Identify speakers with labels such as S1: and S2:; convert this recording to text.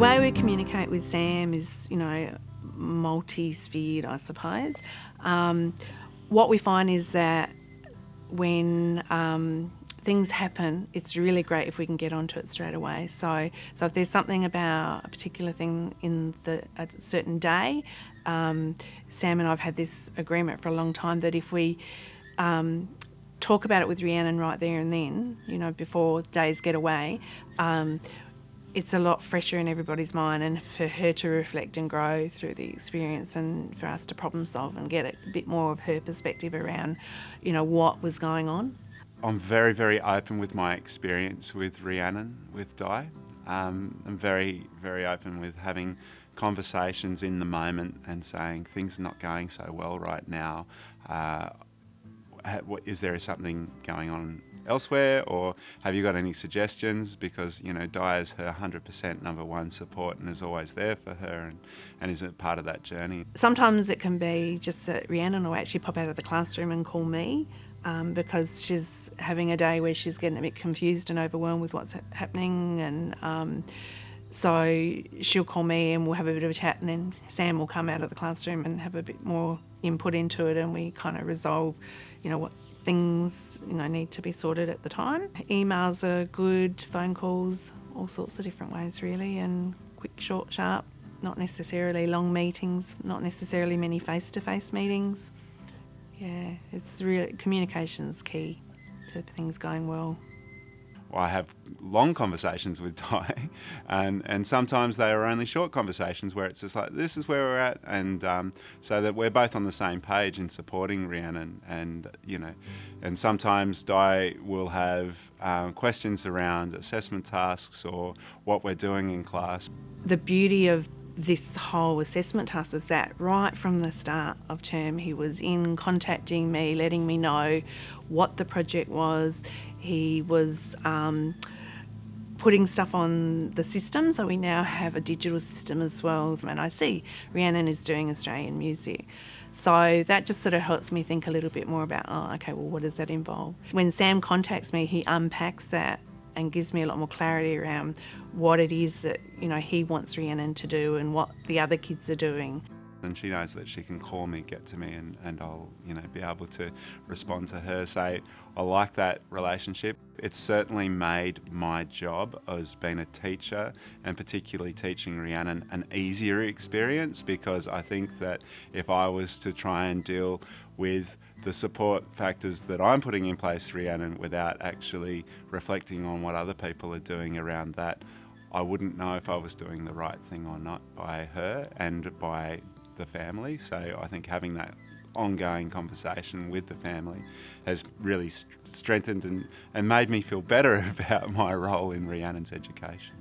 S1: way we communicate with Sam is, multi-sphered, I suppose. What we find is that when things happen, it's really great if we can get onto it straight away. So if there's something about a particular thing in a certain day, Sam and I've had this agreement for a long time that if we talk about it with Rhiannon right there and then, before days get away, it's a lot fresher in everybody's mind, and for her to reflect and grow through the experience, and for us to problem solve and get a bit more of her perspective around, what was going on.
S2: I'm very, very open with my experience with Rhiannon, with Di. I'm very, very open with having conversations in the moment and saying things are not going so well right now. Is there something going on elsewhere, or have you got any suggestions? Because Di is her 100% number one support and is always there for her and is a part of that journey.
S1: Sometimes it can be just that Rhiannon will actually pop out of the classroom and call me because she's having a day where she's getting a bit confused and overwhelmed with what's happening, and so she'll call me and we'll have a bit of a chat, and then Sam will come out of the classroom and have a bit more input into it, and we kind of resolve what things need to be sorted at the time. Emails are good, phone calls, all sorts of different ways really, and quick, short, sharp, not necessarily long meetings, not necessarily many face-to-face meetings. Yeah, it's really, communication's key to things going well.
S2: I have long conversations with Di, and sometimes they are only short conversations where it's just like, this is where we're at, and so that we're both on the same page in supporting Rhiannon, and sometimes Di will have questions around assessment tasks or what we're doing in class.
S1: The beauty of this whole assessment task was that right from the start of term he was in contacting me, letting me know what the project was. He was putting stuff on the system, so we now have a digital system as well, and I see Rhiannon is doing Australian music. So that just sort of helps me think a little bit more about, what does that involve? When Sam contacts me, he unpacks that and gives me a lot more clarity around what it is that he wants Rhiannon to do and what the other kids are doing.
S2: And she knows that she can call me, get to me, and I'll be able to respond to her, say, I like that relationship. It's certainly made my job as being a teacher, and particularly teaching Rhiannon, an easier experience, because I think that if I was to try and deal with the support factors that I'm putting in place for Rhiannon without actually reflecting on what other people are doing around that, I wouldn't know if I was doing the right thing or not by her and by the family. So I think having that ongoing conversation with the family has really strengthened and made me feel better about my role in Rhiannon's education.